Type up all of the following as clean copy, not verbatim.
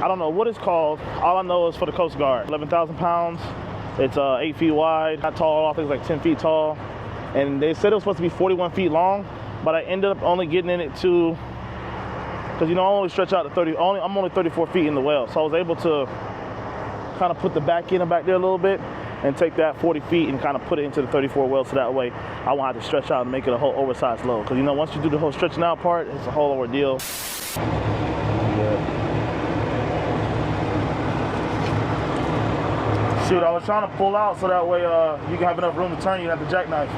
I don't know what it's called. All I know is for the Coast Guard. 11,000 pounds. It's 8 feet wide. Not tall. I think it's like 10 feet tall. And they said it was supposed to be 41 feet long, but I ended up only getting in it to, because you know I only stretch out to 30. I'm only 34 feet in the well, so I was able to kind of put the back end back there a little bit and take that 40 feet and kind of put it into the 34 well, so that way I won't have to stretch out and make it a whole oversized load. Because you know once you do the whole stretching out part, it's a whole ordeal. Shoot, I was trying to pull out so that way you can have enough room to turn. You have the jackknife.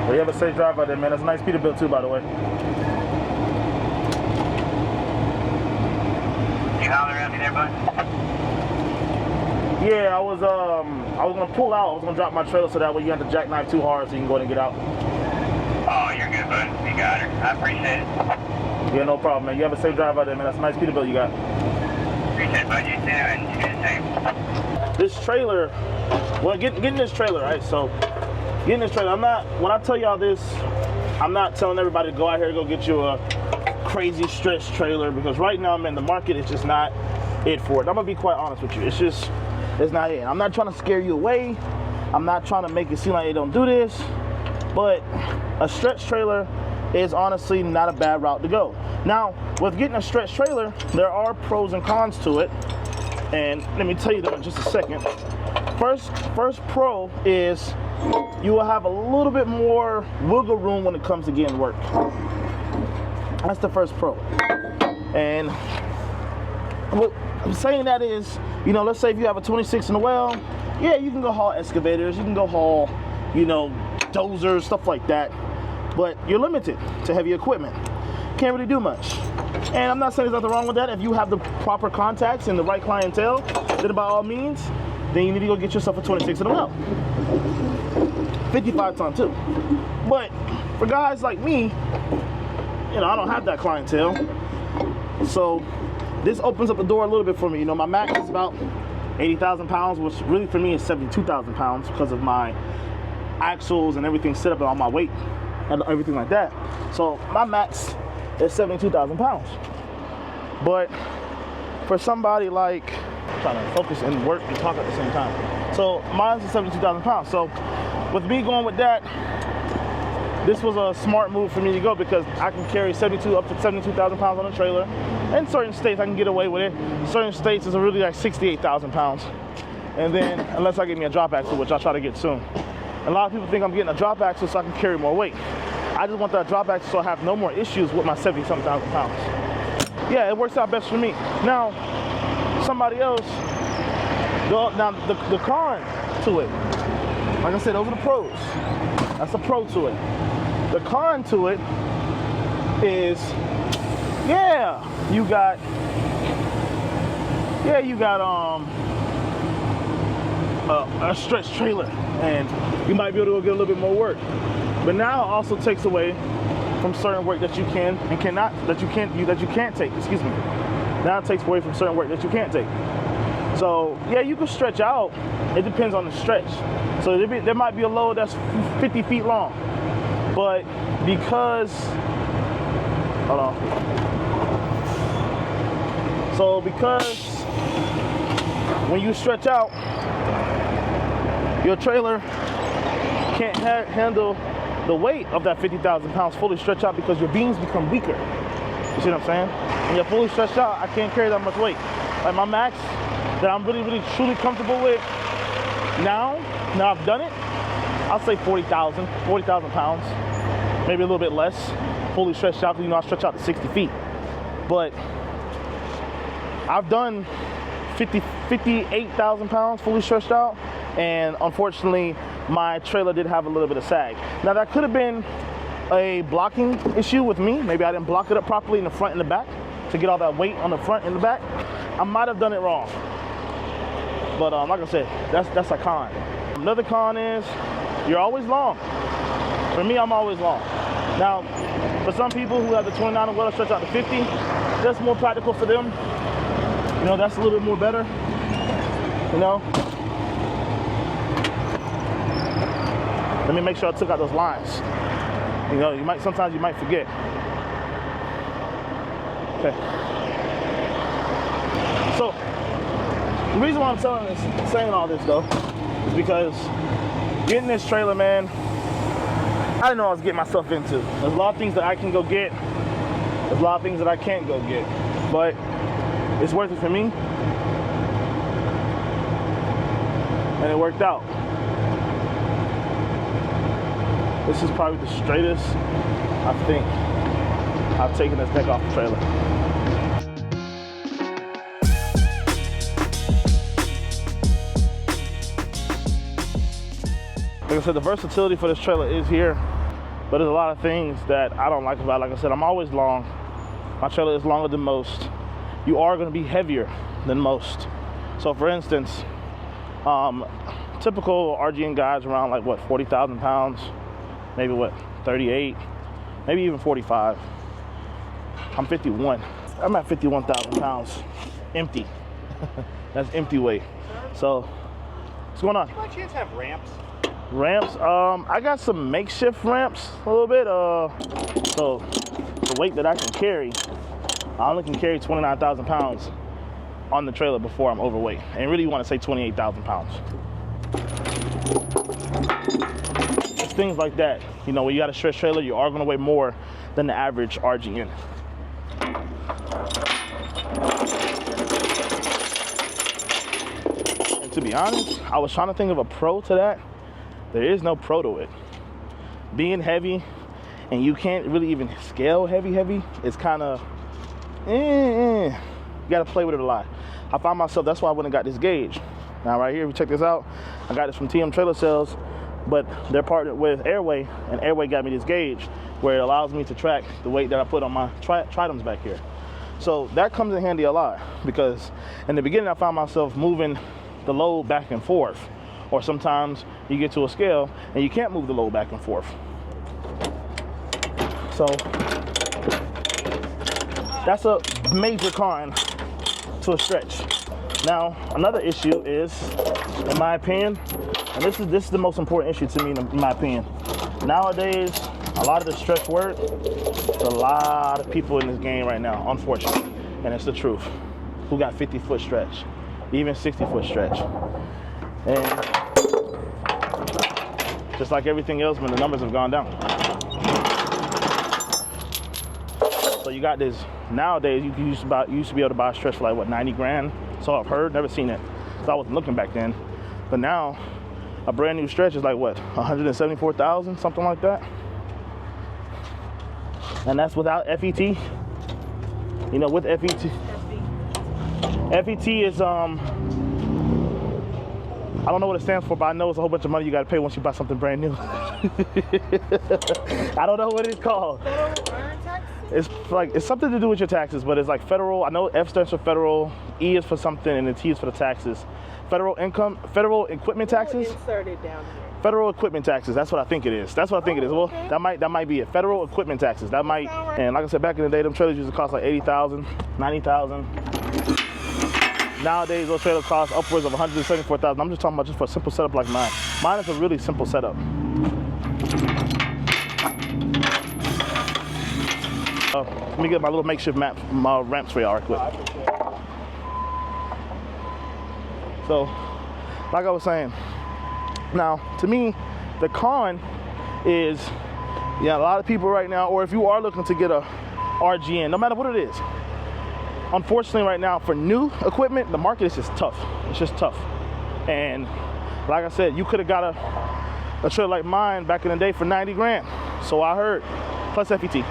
Well, you have a safe drive out there, man. That's a nice Peterbilt too, by the way. You holler at me there, bud? Yeah, I was gonna pull out. I was gonna drop my trailer so that way you have to jackknife too hard so you can go ahead and get out. Oh, you're good, bud. You got her. I appreciate it. Yeah, no problem, man. You have a safe drive out there, man. That's a nice Peterbilt you got. Appreciate it, bud. You too, and you do the same. This trailer, well, getting this trailer, right? So, getting this trailer, when I tell y'all this, I'm not telling everybody to go out here and go get you a crazy stretch trailer, because right now, man, the market is just not it for it. I'm gonna be quite honest with you. It's not it. I'm not trying to scare you away. I'm not trying to make it seem like they don't do this, but a stretch trailer is honestly not a bad route to go. Now, with getting a stretch trailer, there are pros and cons to it, and let me tell you that in just a second. First pro is you will have a little bit more wiggle room when it comes to getting work. That's the first pro. And what I'm saying that is, you know, let's say if you have a 26 in the well, yeah, you can go haul excavators, you can go haul, you know, dozers, stuff like that. But you're limited to heavy equipment. Can't really do much. And I'm not saying there's nothing wrong with that. If you have the proper contacts and the right clientele, then by all means, then you need to go get yourself a 26 in a well. 55 ton too. But for guys like me, you know, I don't have that clientele. So this opens up the door a little bit for me. You know, my max is about 80,000 pounds, which really for me is 72,000 pounds because of my axles and everything set up on my weight and everything like that. So my max is 72,000 pounds. But for somebody like, I'm trying to focus and work and talk at the same time. So mine's is 72,000 pounds. So with me going with that, this was a smart move for me to go, because I can carry up to 72,000 pounds on a trailer. In certain states I can get away with it. Certain states is really like 68,000 pounds. And then, unless I get me a drop axle, which I'll try to get soon. A lot of people think I'm getting a drop axle so I can carry more weight. I just want that drop axle so I have no more issues with my 70-something thousand pounds. Yeah, it works out best for me. Now, somebody else, the con to it, like I said, those are the pros. That's a pro to it. The con to it is, you got a stretch trailer, and you might be able to go get a little bit more work. But now it also takes away from certain work that you can and cannot, that you can't take. Excuse me. Now it takes away from certain work that you can't take. So yeah, you can stretch out. It depends on the stretch. So there might be a load that's 50 feet long, but because, hold on. So because when you stretch out, your trailer can't handle the weight of that 50,000 pounds fully stretched out, because your beams become weaker. You see what I'm saying? When you're fully stretched out, I can't carry that much weight. Like my max that I'm really truly comfortable with now I've done it, I'll say 40,000 pounds, maybe a little bit less, fully stretched out, because you know I stretch out to 60 feet. But I've done 58,000 pounds fully stretched out, and unfortunately my trailer did have a little bit of sag. Now that could have been a blocking issue with me. Maybe I didn't block it up properly in the front and the back to get all that weight on the front and the back. I might have done it wrong. But like I said, that's a con. Another con is you're always long. For me, I'm always long. Now, for some people who have the 29 and well stretch out to 50, that's more practical for them. You know, that's a little bit more better. You know. Let me make sure I took out those lines. You know, sometimes you might forget. Okay. So the reason why I'm saying all this though, is because getting this trailer, man, I didn't know I was getting myself into. There's a lot of things that I can go get. There's a lot of things that I can't go get. But it's worth it for me. And it worked out. This is probably the straightest I think I've taken this neck off the trailer. Like I said, the versatility for this trailer is here, but there's a lot of things that I don't like about it. Like I said, I'm always long. My trailer is longer than most. You are going to be heavier than most. So for instance, typical RGN guys around like what, 40,000 pounds, maybe what, 38, maybe even 45. I'm 51. I'm at 51,000 pounds, empty. That's empty weight. So what's going on? Do you by chance have ramps? Ramps, I got some makeshift ramps a little bit. So the weight that I can carry, I only can carry 29,000 pounds on the trailer before I'm overweight. And really you want to say 28,000 pounds. It's things like that. You know, when you got a stretch trailer, you are going to weigh more than the average RGN. And to be honest, I was trying to think of a pro to that. There is no pro to it. Being heavy, and you can't really even scale heavy, it's kind of, you gotta play with it a lot. I found myself, that's why I went and got this gauge. Now right here, if you check this out, I got this from TM Trailer Sales, but they're partnered with Airway, and Airway got me this gauge where it allows me to track the weight that I put on my tritoms back here. So that comes in handy a lot, because in the beginning I found myself moving the load back and forth. Or sometimes you get to a scale and you can't move the load back and forth. So that's a major con to a stretch. Now, another issue is, in my opinion, and this is the most important issue to me in my opinion. Nowadays, a lot of the stretch work, there's a lot of people in this game right now, unfortunately, and it's the truth, who got 50-foot stretch, even 60-foot stretch. And just like everything else, man, the numbers have gone down. So you got this, nowadays, you used to be able to buy a stretch for like, what, 90 grand? So I've heard, never seen it. So I wasn't looking back then. But now, a brand new stretch is like, what, 174,000, something like that? And that's without FET. You know, with FET. FET is, I don't know what it stands for, but I know it's a whole bunch of money you gotta pay once you buy something brand new. I don't know what it's called. It's like, it's something to do with your taxes, but it's like federal. I know F stands for federal, E is for something, and the T is for the taxes. Federal equipment taxes? Inserted down here. Federal equipment taxes, that's what I think it is. That's what I think it is. Well, okay. that might be it. Federal equipment taxes, that might, right. And like I said, back in the day, them trailers used to cost like 80,000, 90,000. Nowadays, those trailers cost upwards of 174,000. I'm just talking about just for a simple setup like mine. Mine is a really simple setup. Let me get my little makeshift ramps for y'all real quick. So, like I was saying, now, to me, the con is, yeah, a lot of people right now, or if you are looking to get a RGN, no matter what it is, unfortunately right now, for new equipment, the market is just tough. It's just tough. And like I said, you could have got a trailer like mine back in the day for 90 grand. So I heard, plus FET.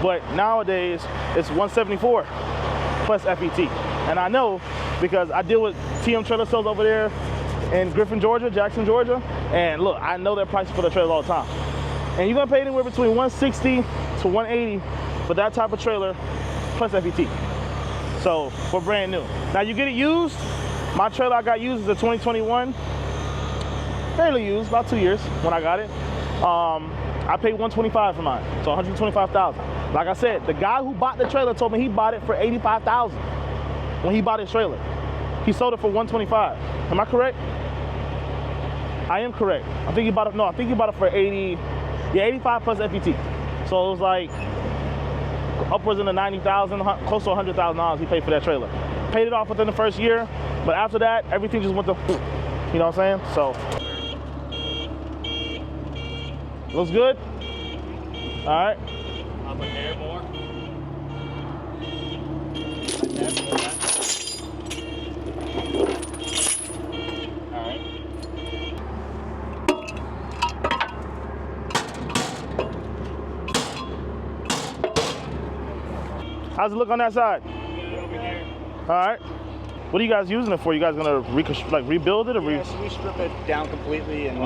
But nowadays, it's 174 plus FET. And I know because I deal with TM Trailer Sales over there in Griffin, Georgia, Jackson, Georgia. And look, I know their prices for the trailers all the time. And you're gonna pay anywhere between 160 to 180 for that type of trailer plus FET. So, for brand new. Now you get it used. My trailer I got used is a 2021. Fairly used, about 2 years when I got it. I paid 125 for mine, so 125,000. Like I said, the guy who bought the trailer told me he bought it for 85,000 when he bought his trailer. He sold it for 125. Am I correct? I am correct. I think he bought it. No, I think he bought it for 80. Yeah, 85 plus FET. So it was like upwards in the 90,000, close to $100,000 he paid for that trailer. Paid it off within the first year, but after that, everything just went to, you know what I'm saying? So, looks good. All right. Up in there more. All right. How's it look on that side? Good over here. All right. What are you guys using it for? You guys gonna rebuild it or Yes, we strip it down completely and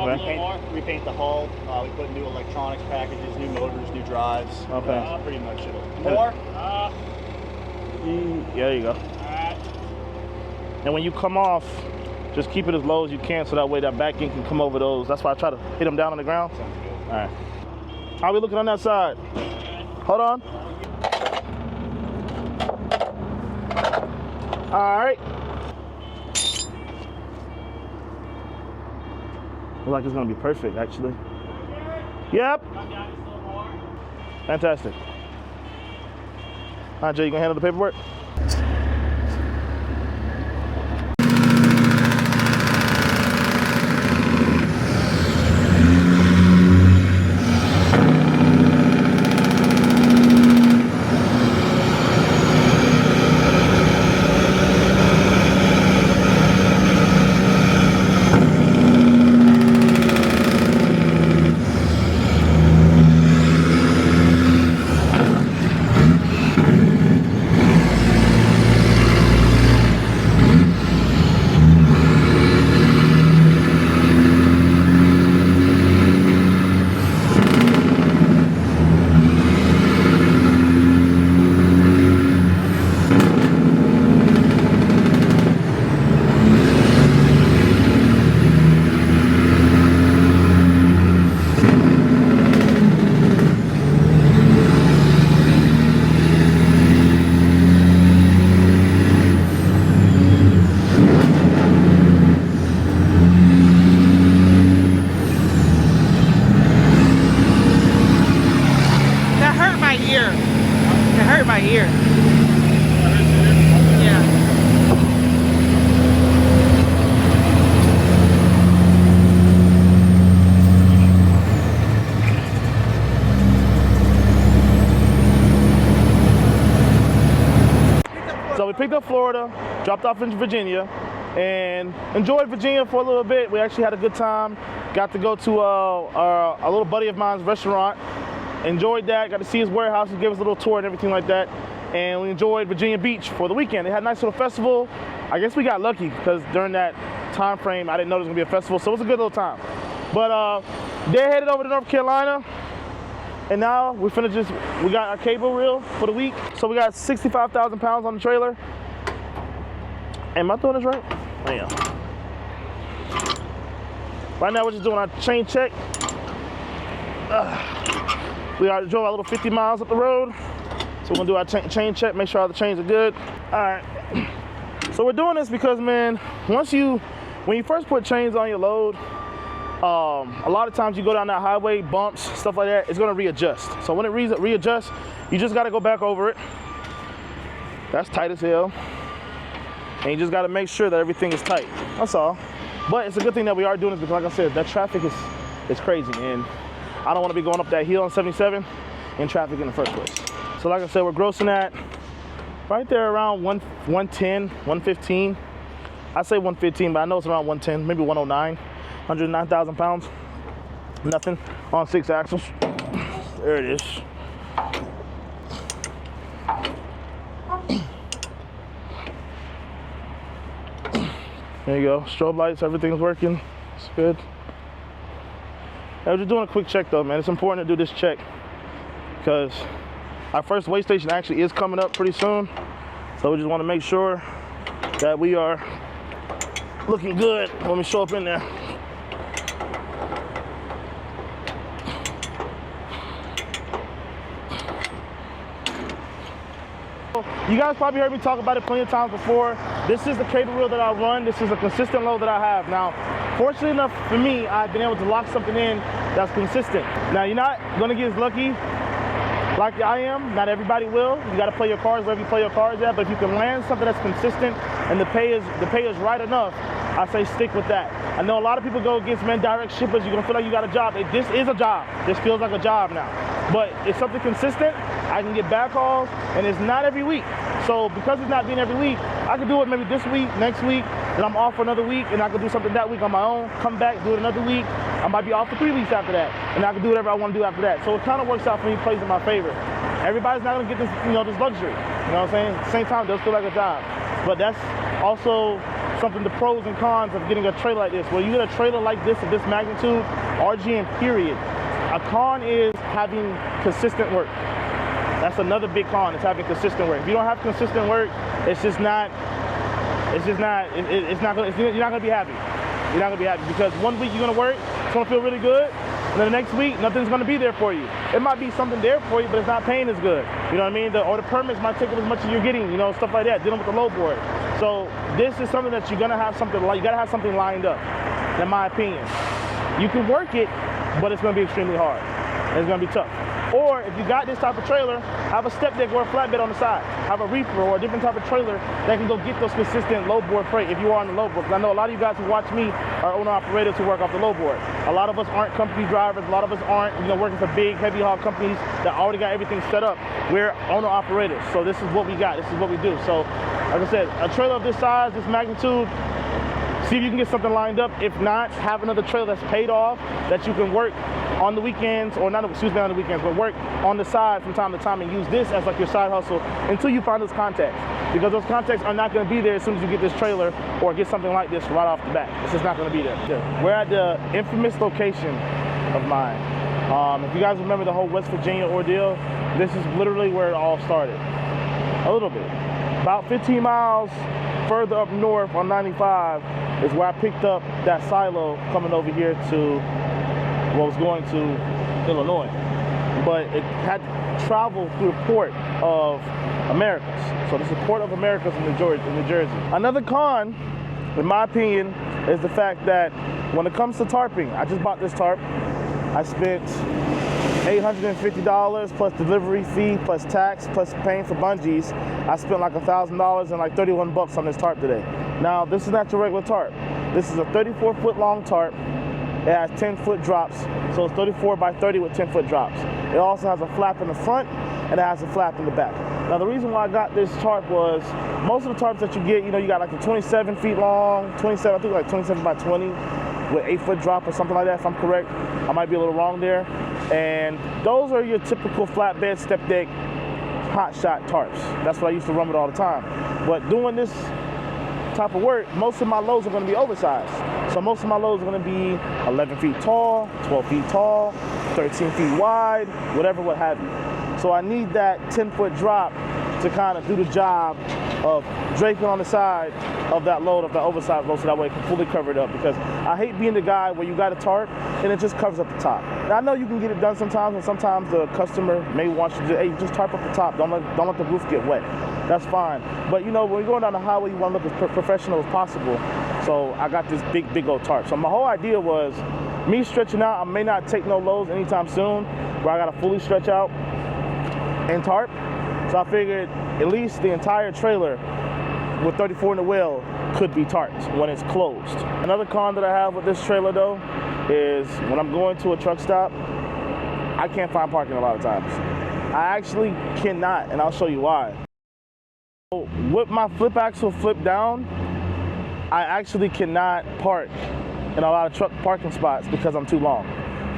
repaint the hull. We put new electronics packages, new motors, new drives. Okay. Pretty much it. More? Yeah, there you go. Alright. And when you come off, just keep it as low as you can so that way that back end can come over those. That's why I try to hit them down on the ground. Sounds good. All right. How we looking on that side? Hold on. All right. Looks like it's gonna be perfect, actually. Yep. Fantastic. All right, Jay, you gonna handle the paperwork? My ear. Yeah. So we picked up Florida, dropped off in Virginia, and enjoyed Virginia for a little bit. We actually had a good time. Got to go to a little buddy of mine's restaurant. Enjoyed that, got to see his warehouse, he gave us a little tour and everything like that. And we enjoyed Virginia Beach for the weekend. They had a nice little festival. I guess we got lucky because during that time frame, I didn't know there was gonna be a festival, so it was a good little time. But they're headed over to North Carolina, and now we got our cable reel for the week. So we got 65,000 pounds on the trailer. Am I doing this right? Damn. Right now we're just doing our chain check. We already drove a little 50 miles up the road. So we're gonna do our chain check, make sure all the chains are good. All right. So we're doing this because, man, when you first put chains on your load, a lot of times you go down that highway, bumps, stuff like that, it's gonna readjust. So when it readjusts, you just gotta go back over it. That's tight as hell. And you just gotta make sure that everything is tight. That's all. But it's a good thing that we are doing this because, like I said, that traffic is crazy. And I don't want to be going up that hill on 77 in traffic in the first place. So like I said, we're grossing at right there around 110, 115. I say 115, but I know it's around 110, maybe 109, 109,000 pounds. Nothing on 6 axles. There it is. There you go, strobe lights, everything's working, it's good. We're just doing a quick check though, man. It's important to do this check because our first weigh station actually is coming up pretty soon. So we just want to make sure that we are looking good when we show up in there. You guys probably heard me talk about it plenty of times before. This is the cable reel that I run. This is a consistent load that I have. Now, fortunately enough for me, I've been able to lock something in that's consistent. Now, you're not gonna get as lucky like I am. Not everybody will. You gotta play your cards wherever you play your cards at, but if you can land something that's consistent and the pay is right enough, I say stick with that. I know a lot of people go against direct shippers. You're gonna feel like you got a job. This is a job. This feels like a job now. But it's something consistent. I can get back calls, and it's not every week. So because it's not being every week, I can do it maybe this week, next week, then I'm off for another week, and I can do something that week on my own, come back, do it another week. I might be off for 3 weeks after that, and I can do whatever I want to do after that. So it kind of works out for me, plays in my favor. Everybody's not gonna get this, this luxury. You know what I'm saying? At the same time, it does feel like a job. But that's also something, the pros and cons of getting a trailer like this. When you get a trailer like this of this magnitude, RGN period, a con is having consistent work. That's another big con, is having consistent work. If you don't have consistent work, you're not gonna be happy. You're not gonna be happy because one week you're gonna work, it's gonna feel really good, and then the next week, nothing's gonna be there for you. It might be something there for you, but it's not paying as good. You know what I mean? Or the permits might take up as much as you're getting, stuff like that, dealing with the low board. So this is something that you gotta have something lined up, in my opinion. You can work it, but it's gonna be extremely hard. It's gonna be tough. Or if you got this type of trailer, have a step deck or a flatbed on the side. Have a reefer or a different type of trailer that can go get those consistent low board freight if you are on the low board. Because I know a lot of you guys who watch me are owner-operators who work off the low board. A lot of us aren't company drivers. A lot of us aren't working for big, heavy haul companies that already got everything set up. We're owner-operators. So this is what we got. This is what we do. So like I said, a trailer of this size, this magnitude, see if you can get something lined up. If not, have another trailer that's paid off that you can work on the weekends, or not, excuse me, on the weekends, but work on the side from time to time and use this as like your side hustle until you find those contacts. Because those contacts are not going to be there as soon as you get this trailer or get something like this right off the bat. It's just not going to be there. We're at the infamous location of mine. If you guys remember the whole West Virginia ordeal, this is literally where it all started. A little bit. About 15 miles further up north on 95 is where I picked up that silo coming over here to, was going to Illinois. But it had to travel through the Port of Americas. So this is Port of Americas in New Jersey. Another con, in my opinion, is the fact that when it comes to tarping, I just bought this tarp. I spent $850 plus delivery fee, plus tax, plus paying for bungees. I spent like $1,000 and like 31 bucks on this tarp today. Now, this is not your regular tarp. This is a 34-foot long tarp. It has 10-foot drops, so it's 34 by 30 with 10-foot drops. It also has a flap in the front, and it has a flap in the back. Now, the reason why I got this tarp was, most of the tarps that you get, you got like the 27 feet long, 27, I think like 27 by 20, with 8-foot drop or something like that, if I'm correct. I might be a little wrong there. And those are your typical flatbed, step deck, hot shot tarps. That's what I used to run with all the time. But doing this type of work, most of my loads are going to be oversized. So most of my loads are going to be 11 feet tall, 12 feet tall, 13 feet wide, whatever, what have you. So I need that 10-foot drop to kind of do the job of draping on the side of that load, of that oversized load, so that way it can fully cover it up. Because I hate being the guy where you got a tarp and it just covers up the top. Now I know you can get it done sometimes, and sometimes the customer may want you to, hey, just tarp up the top. Don't let the roof get wet. That's fine. But when you're going down the highway, you want to look as professional as possible. So I got this big old tarp. So my whole idea was me stretching out. I may not take no loads anytime soon, where I got to fully stretch out and tarp. So I figured at least the entire trailer with 34 in the wheel could be tarped when it's closed. Another con that I have with this trailer though is when I'm going to a truck stop, I can't find parking a lot of times. I actually cannot, and I'll show you why. So with my flip axle flipped down, I actually cannot park in a lot of truck parking spots because I'm too long.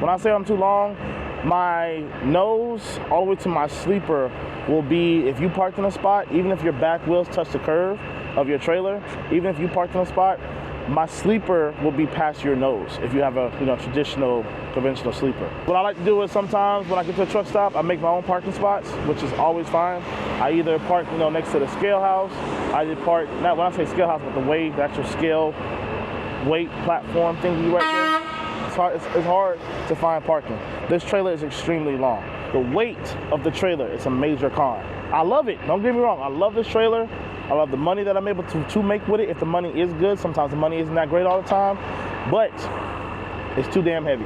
When I say I'm too long, my nose all the way to my sleeper will be, if you parked in a spot, even if your back wheels touch the curve of your trailer, even if you parked in a spot, my sleeper will be past your nose if you have a traditional, conventional sleeper. What I like to do is sometimes when I get to a truck stop, I make my own parking spots, which is always fine. I either park next to the scale house, I either park, not when I say scale house, but the weight, the actual scale weight platform thingy right there. It's hard to find parking. This trailer is extremely long. The weight of the trailer is a major con. I love it, don't get me wrong. I love this trailer. I love the money that I'm able to make with it. If the money is good, sometimes the money isn't that great all the time, but it's too damn heavy.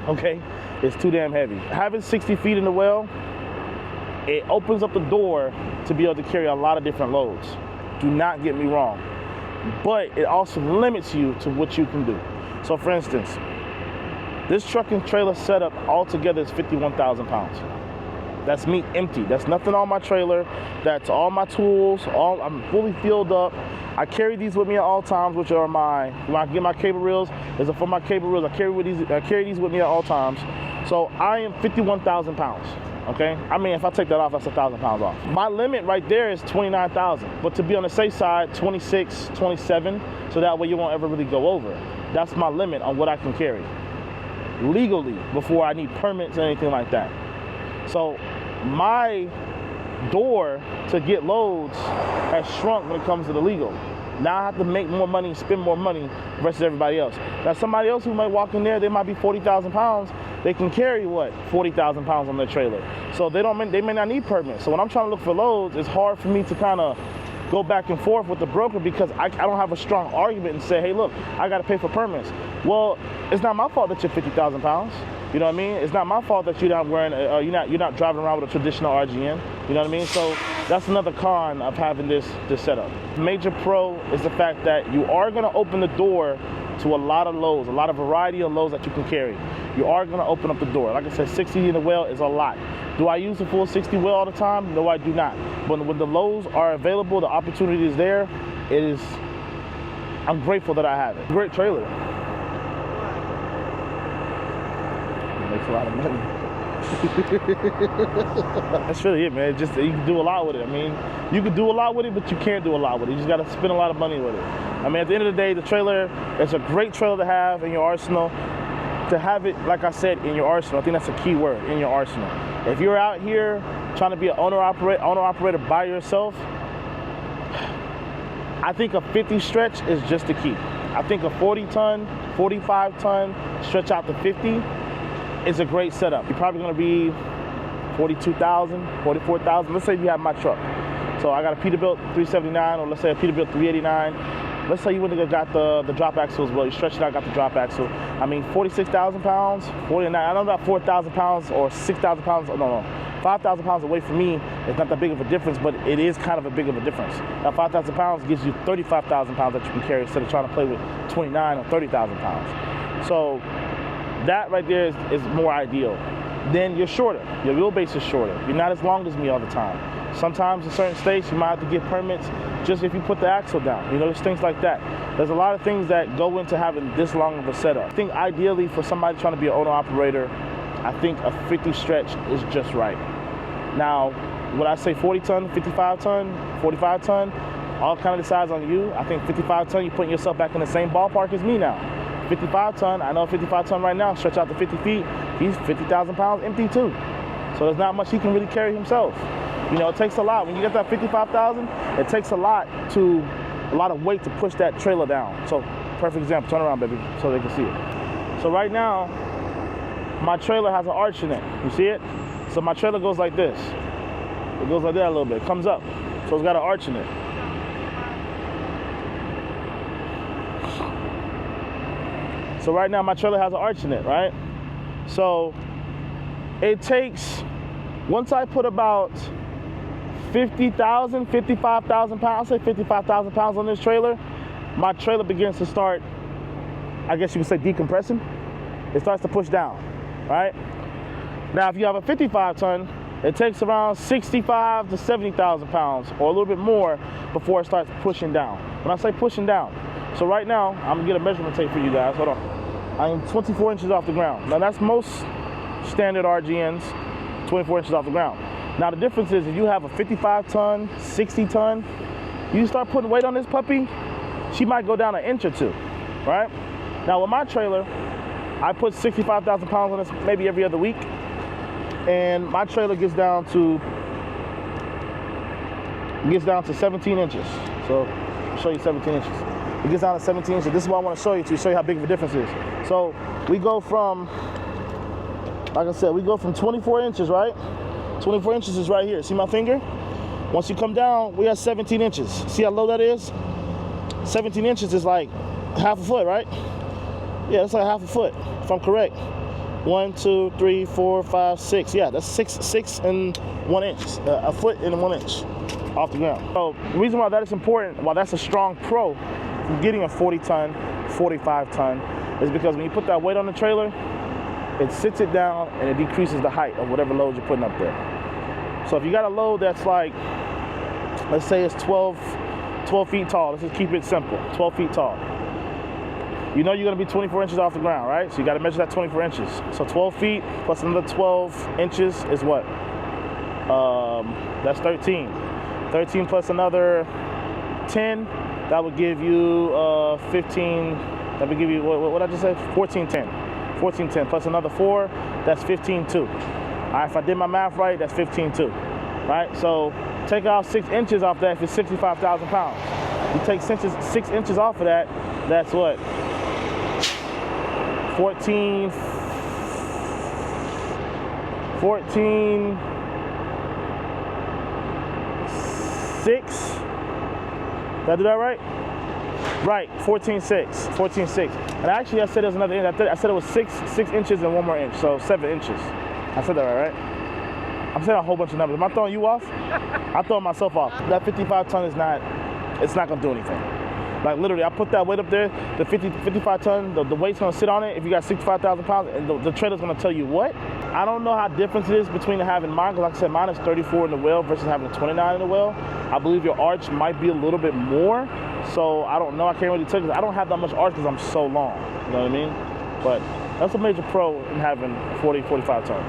okay? It's too damn heavy. Having 60 feet in the well, it opens up the door to be able to carry a lot of different loads. Do not get me wrong. But it also limits you to what you can do. So for instance, this truck and trailer setup altogether is 51,000 pounds. That's me empty. That's nothing on my trailer. That's all my tools. I'm fully filled up. I carry these with me at all times, which are when I get my cable reels, is for my cable reels. I carry these with me at all times. So I am 51,000 pounds. Okay? I mean, if I take that off, that's 1,000 pounds off. My limit right there is 29,000. But to be on the safe side, 26, 27, so that way you won't ever really go over. That's my limit on what I can carry legally before I need permits or anything like that. So my door to get loads has shrunk when it comes to the legal. Now I have to make more money, spend more money versus everybody else. Now somebody else who might walk in there, they might be 40,000 pounds. They can carry what? 40,000 pounds on their trailer. So they may not need permits. So when I'm trying to look for loads, it's hard for me to kind of go back and forth with the broker because I don't have a strong argument and say, hey, look, I got to pay for permits. Well, it's not my fault that you're 50,000 pounds. You know what I mean? It's not my fault that you're not wearing, you're not driving around with a traditional RGN. You know what I mean? So that's another con of having this setup. Major pro is the fact that you are going to open the door to a lot of loads, a lot of variety of loads that you can carry. You are going to open up the door. Like I said, 60 in the well is a lot. Do I use the full 60 well all the time? No, I do not. But when the loads are available, the opportunity is there. I'm grateful that I have it. Great trailer. It makes a lot of money. That's really it, man. Just you can do a lot with it. I mean, you can do a lot with it, but you can't do a lot with it. You just got to spend a lot of money with it. I mean, at the end of the day, the trailer, it's a great trailer to have in your arsenal. To have it, like I said, in your arsenal, I think that's a key word, in your arsenal. If you're out here trying to be an owner-operator by yourself, I think a 50 stretch is just the key. I think a 40-ton, 45-ton stretch out to 50 is a great setup. You're probably going to be 42,000, 44,000. Let's say you have my truck. So I got a Peterbilt 379, or let's say a Peterbilt 389. Let's say you wouldn't have got the drop axle as well. You stretch it out, got the drop axle. I mean, 46,000 pounds, 49. I know about 4,000 pounds or 6,000 pounds. No, 5,000 pounds away from me. It's not that big of a difference, but it is kind of a big of a difference. Now, 5,000 pounds gives you 35,000 pounds that you can carry instead of trying to play with 29 or 30,000 pounds. So that right there is more ideal. Then you're shorter. Your wheelbase is shorter. You're not as long as me all the time. Sometimes in certain states, you might have to get permits just if you put the axle down. You know, there's things like that. There's a lot of things that go into having this long of a setup. I think ideally for somebody trying to be an owner-operator, I think a 50 stretch is just right. Now, would I say 40-ton, 55-ton, 45-ton? All kind of decides on you. I think 55-ton, you're putting yourself back in the same ballpark as me now. 55-ton, I know 55-ton right now, stretch out to 50 feet, he's 50,000 pounds empty too. So there's not much he can really carry himself. You know, it takes a lot. When you get that 55,000, it takes a lot of weight to push that trailer down. So, perfect example, turn around, baby, so they can see it. So right now, my trailer has an arch in it. You see it? So my trailer goes like this. It goes like that a little bit, it comes up. So it's got an arch in it. So right now, my trailer has an arch in it, right? So it takes, once I put about 50,000, 55,000 pounds, I'll say 55,000 pounds on this trailer, my trailer begins to start, I guess you could say decompressing. It starts to push down, right? Now, if you have a 55-ton, it takes around 65 to 70,000 pounds or a little bit more before it starts pushing down. When I say pushing down, so right now, I'm gonna get a measurement tape for you guys, hold on. I am 24 inches off the ground. Now that's most standard RGNs, 24 inches off the ground. Now the difference is if you have a 55-ton, 60-ton, you start putting weight on this puppy, she might go down an inch or two, right? Now with my trailer, I put 65,000 pounds on this maybe every other week, and my trailer gets down to 17 inches. So I'll show you 17 inches. It gets down to 17 inches. This is what I want to show you how big of a difference it is. So we go from, like I said, we go from 24 inches, right? 24 inches is right here. See my finger? Once you come down, we have 17 inches. See how low that is? 17 inches is like half a foot, right? Yeah, it's like half a foot, if I'm correct. 1, 2, 3, 4, 5, 6. Yeah, that's 6 and 1 inch, a foot and 1 inch off the ground. So the reason why that is important, why that's a strong pro from getting a 40 ton, 45 ton, is because when you put that weight on the trailer, it sits it down and it decreases the height of whatever load you're putting up there. So if you got a load that's like, let's say it's 12 feet tall, let's just keep it simple, 12 feet tall. You know you're gonna be 24 inches off the ground, right? So you gotta measure that 24 inches. So 12 feet plus another 12 inches is what? That's 13. 13 plus another 10, that would give you 15, that would give you, what did I just say? 1410. 1410 plus another 4, that's 15.2. All right, if I did my math right, that's 15.2. Right, so take out 6 inches off that if it's 65,000 pounds. You take 6 inches off of that, that's what? 14, 6. Did I do that right? Right, 14.6, 14.6. And actually I said there's another inch. I said it was 6 inches and 1 more inch, so 7 inches. I said that right? I'm saying a whole bunch of numbers. Am I throwing you off? I'm throwing myself off. That 55 ton is not, it's not gonna do anything. Like literally, I put that weight up there, the 55 ton, the weight's gonna sit on it if you got 65,000 pounds, and the trailer's gonna tell you what. I don't know how different it is between having mine, because like I said, mine is 34 in the well versus having a 29 in the well. I believe your arch might be a little bit more, so I don't know, I can't really tell you, because I don't have that much arch because I'm so long, you know what I mean? But that's a major pro in having 40, 45 ton.